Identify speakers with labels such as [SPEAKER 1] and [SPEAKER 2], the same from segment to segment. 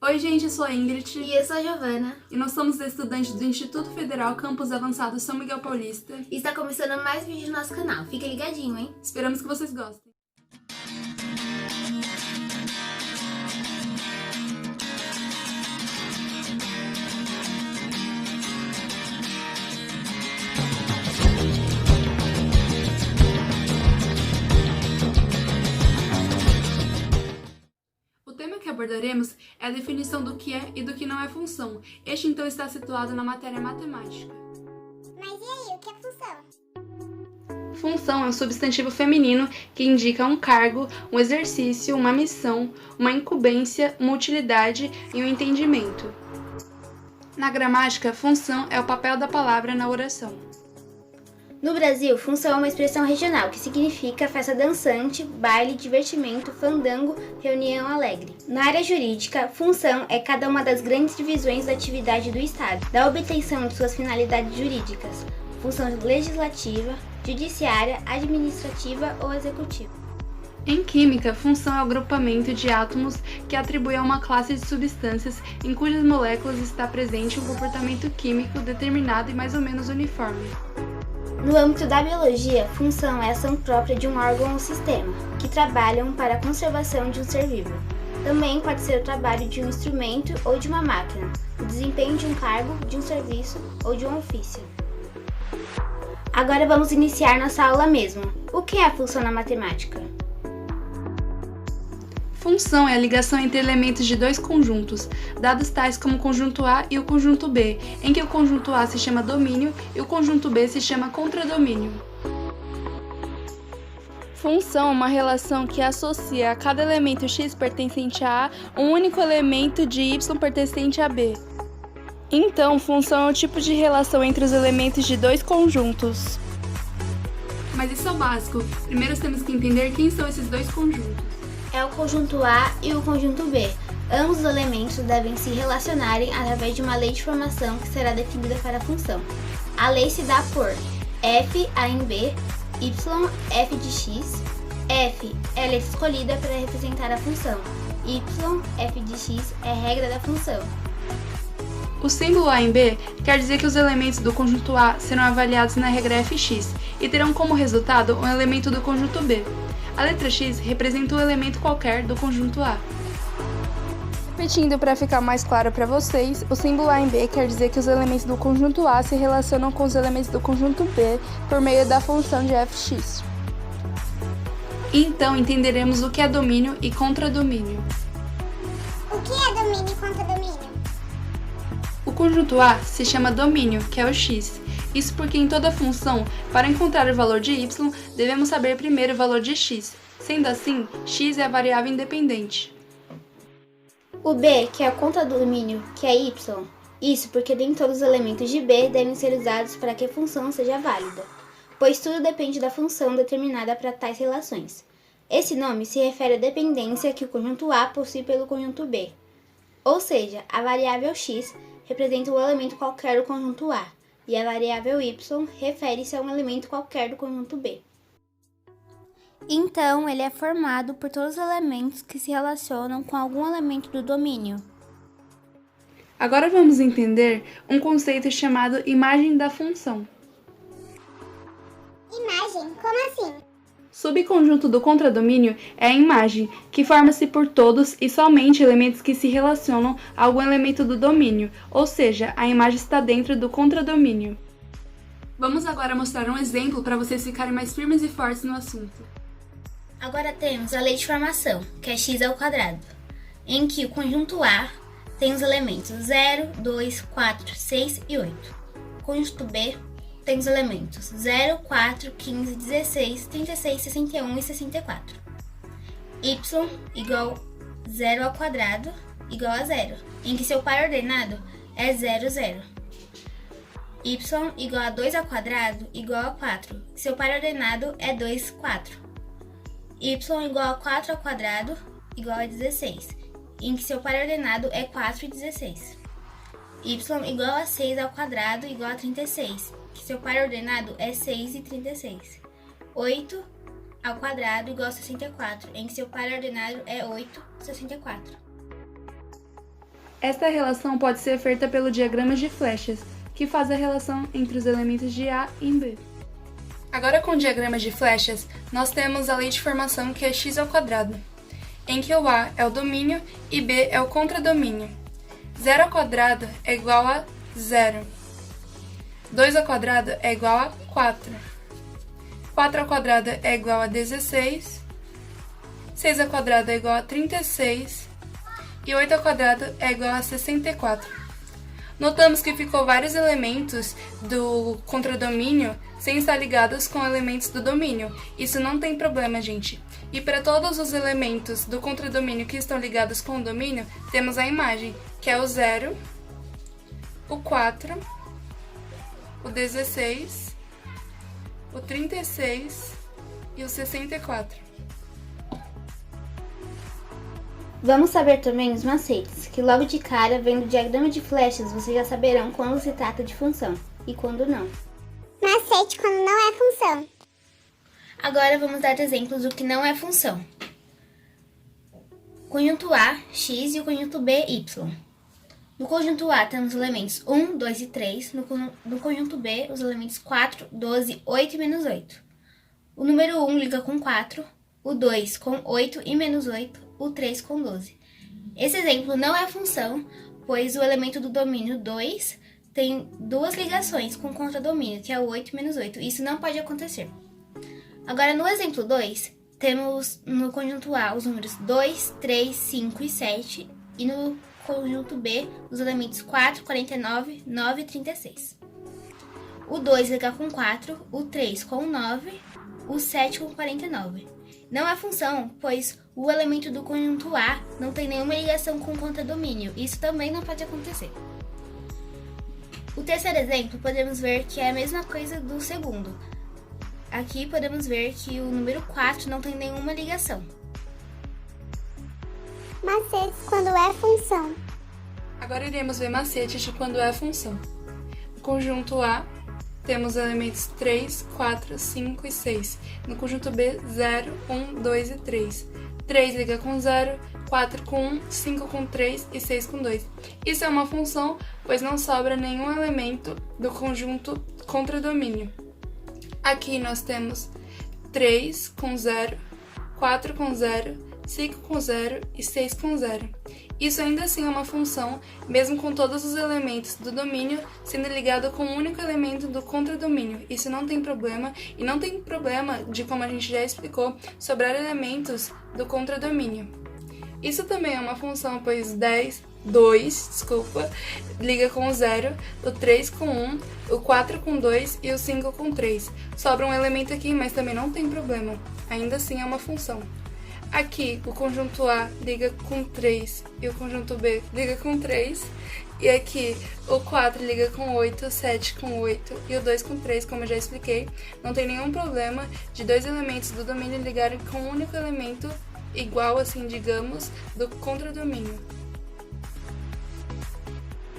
[SPEAKER 1] Oi, gente, eu sou a Ingrid.
[SPEAKER 2] E eu sou a Giovana.
[SPEAKER 1] E nós somos estudantes do Instituto Federal Campus Avançado São Miguel Paulista.
[SPEAKER 2] E está começando mais vídeo no nosso canal. Fica ligadinho, hein?
[SPEAKER 1] Esperamos que vocês gostem. O tema que abordaremos é a definição do que é e do que não é função. Este então está situado na matéria matemática.
[SPEAKER 3] Mas e aí, o que é função?
[SPEAKER 1] Função é um substantivo feminino que indica um cargo, um exercício, uma missão, uma incumbência, uma utilidade e um entendimento. Na gramática, função é o papel da palavra na oração.
[SPEAKER 2] No Brasil, função é uma expressão regional que significa festa dançante, baile, divertimento, fandango, reunião alegre. Na área jurídica, função é cada uma das grandes divisões da atividade do Estado, da obtenção de suas finalidades jurídicas, função legislativa, judiciária, administrativa ou executiva.
[SPEAKER 1] Em química, função é o agrupamento de átomos que atribui a uma classe de substâncias em cujas moléculas está presente um comportamento químico determinado e mais ou menos uniforme.
[SPEAKER 2] No âmbito da biologia, função é a ação própria de um órgão ou sistema, que trabalham para a conservação de um ser vivo. Também pode ser o trabalho de um instrumento ou de uma máquina, o desempenho de um cargo, de um serviço ou de um ofício. Agora vamos iniciar nossa aula mesmo. O que é a função na matemática?
[SPEAKER 1] Função é a ligação entre elementos de dois conjuntos, dados tais como o conjunto A e o conjunto B, em que o conjunto A se chama domínio e o conjunto B se chama contradomínio. Função é uma relação que associa a cada elemento x pertencente a A um único elemento de y pertencente a B. Então, função é o tipo de relação entre os elementos de dois conjuntos. Mas isso é o básico. Primeiro temos que entender quem são esses dois conjuntos.
[SPEAKER 2] É o conjunto A e o conjunto B. Ambos os elementos devem se relacionarem através de uma lei de formação que será definida para a função. A lei se dá por f A em B, y f de x, f é a letra escolhida para representar a função, y f de x é a regra da função.
[SPEAKER 1] O símbolo A em B quer dizer que os elementos do conjunto A serão avaliados na regra fx e terão como resultado um elemento do conjunto B. A letra x representa um elemento qualquer do conjunto A. Repetindo para ficar mais claro para vocês, o símbolo A em B quer dizer que os elementos do conjunto A se relacionam com os elementos do conjunto B por meio da função de fx. Então entenderemos o que é domínio e contradomínio.
[SPEAKER 3] O que é domínio e contradomínio?
[SPEAKER 1] O conjunto A se chama domínio, que é o x. Isso porque em toda função, para encontrar o valor de y, devemos saber primeiro o valor de x. Sendo assim, x é a variável independente.
[SPEAKER 2] O B, que é o contradomínio, que é y. Isso porque nem todos os elementos de B devem ser usados para que a função seja válida, pois tudo depende da função determinada para tais relações. Esse nome se refere à dependência que o conjunto A possui pelo conjunto B. Ou seja, a variável x representa um elemento qualquer do conjunto A, e a variável y refere-se a um elemento qualquer do conjunto B. Então, ele é formado por todos os elementos que se relacionam com algum elemento do domínio.
[SPEAKER 1] Agora vamos entender um conceito chamado imagem da função.
[SPEAKER 3] Imagem? Como assim?
[SPEAKER 1] Subconjunto do contradomínio é a imagem, que forma-se por todos e somente elementos que se relacionam a algum elemento do domínio, ou seja, a imagem está dentro do contradomínio. Vamos agora mostrar um exemplo para vocês ficarem mais firmes e fortes no assunto.
[SPEAKER 2] Agora temos a lei de formação, que é x ao quadrado, em que o conjunto A tem os elementos 0, 2, 4, 6 e 8. O conjunto B tem os elementos 0, 4, 15, 16, 36, 61 e 64. Y igual 0 ao quadrado igual a 0, em que seu par ordenado é 0, 0. Y igual a 2 ao quadrado igual a 4, seu par ordenado é 2, 4. Y igual a 4 ao quadrado igual a 16, em que seu par ordenado é 4 e 16. Y igual a 6 ao quadrado igual a 36, que seu par ordenado é 6 e 36. 8 ao quadrado igual a 64, em que seu par ordenado é 8 e 64.
[SPEAKER 1] Esta relação pode ser feita pelo diagrama de flechas, que faz a relação entre os elementos de A e B. Agora com o diagrama de flechas, nós temos a lei de formação que é x², em que o A é o domínio e B é o contradomínio. 0² é igual a 0. 2² é igual a 4. 4² é igual a 16. 6² é igual a 36. E 8² é igual a 64. Notamos que ficou vários elementos do contradomínio sem estar ligados com elementos do domínio. Isso não tem problema, gente. E para todos os elementos do contradomínio que estão ligados com o domínio, temos a imagem, que é o 0, o 4, o 16, o 36 e o 64.
[SPEAKER 2] Vamos saber também os macetes, que logo de cara, vendo o diagrama de flechas, vocês já saberão quando se trata de função e quando não.
[SPEAKER 3] Macete quando não é função.
[SPEAKER 2] Agora vamos dar exemplos do que não é função. Conjunto A, x, e o conjunto B, y. No conjunto A temos os elementos 1, 2 e 3. No conjunto B, os elementos 4, 12, 8 e menos 8. O número 1 liga com 4, o 2 com 8 e menos 8, o 3 com 12. Esse exemplo não é função, pois o elemento do domínio 2 tem duas ligações com o contradomínio, que é o 8 e menos 8. Isso não pode acontecer. Agora, no exemplo 2, temos no conjunto A os números 2, 3, 5 e 7, e no conjunto B os elementos 4, 49, 9 e 36. O 2 liga com 4, o 3 com 9, o 7 com 49. Não é função, pois o elemento do conjunto A não tem nenhuma ligação com o contradomínio. Isso também não pode acontecer. O terceiro exemplo, podemos ver que é a mesma coisa do segundo. Aqui podemos ver que o número 4 não tem nenhuma ligação.
[SPEAKER 3] Macetes quando é função.
[SPEAKER 1] Agora iremos ver macetes de quando é função. No conjunto A, temos elementos 3, 4, 5 e 6. No conjunto B, 0, 1, 2 e 3. 3 liga com 0, 4 com 1, 5 com 3 e 6 com 2. Isso é uma função, pois não sobra nenhum elemento do conjunto contradomínio. Aqui nós temos 3 com 0, 4 com 0, 5 com 0 e 6 com 0. Isso ainda assim é uma função, mesmo com todos os elementos do domínio sendo ligado com um único elemento do contradomínio. Isso não tem problema, e não tem problema de, como a gente já explicou, sobrar elementos do contradomínio. Isso também é uma função, pois 2 liga com o 0, o 3 com 1, o 4 com 2 e o 5 com 3. Sobra um elemento aqui, mas também não tem problema. Ainda assim é uma função. Aqui, o conjunto A liga com 3 e o conjunto B liga com 3. E aqui, o 4 liga com 8, o 7 com 8 e o 2 com 3, como eu já expliquei. Não tem nenhum problema de dois elementos do domínio ligarem com um único elemento igual, assim, digamos, do contradomínio.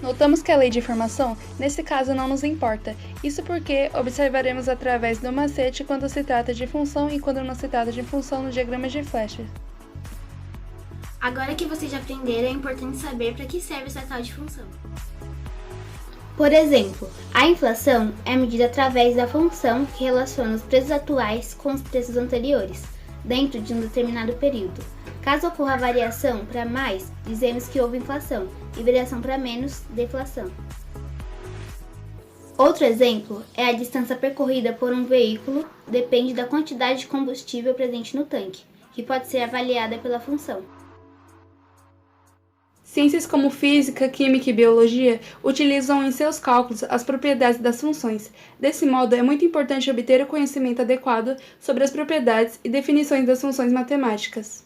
[SPEAKER 1] Notamos que a lei de formação, nesse caso, não nos importa. Isso porque observaremos através do macete quando se trata de função e quando não se trata de função no diagrama de flechas.
[SPEAKER 2] Agora que vocês já aprenderam, é importante saber para que serve essa tal de função. Por exemplo, a inflação é medida através da função que relaciona os preços atuais com os preços anteriores, dentro de um determinado período. Caso ocorra variação para mais, dizemos que houve inflação, e variação para menos, deflação. Outro exemplo é a distância percorrida por um veículo depende da quantidade de combustível presente no tanque, que pode ser avaliada pela função.
[SPEAKER 1] Ciências como física, química e biologia utilizam em seus cálculos as propriedades das funções. Desse modo, é muito importante obter o conhecimento adequado sobre as propriedades e definições das funções matemáticas.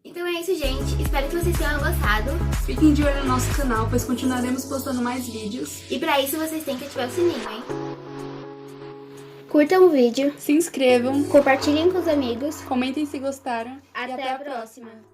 [SPEAKER 2] Então é isso, gente. Espero que vocês tenham gostado.
[SPEAKER 1] Fiquem de olho no nosso canal, pois continuaremos postando mais vídeos.
[SPEAKER 2] E para isso vocês têm que ativar o sininho, hein? Curtam o vídeo,
[SPEAKER 1] Se inscrevam,
[SPEAKER 2] compartilhem com os amigos.
[SPEAKER 1] comentem se gostaram.
[SPEAKER 2] Até
[SPEAKER 1] e até
[SPEAKER 2] a próxima.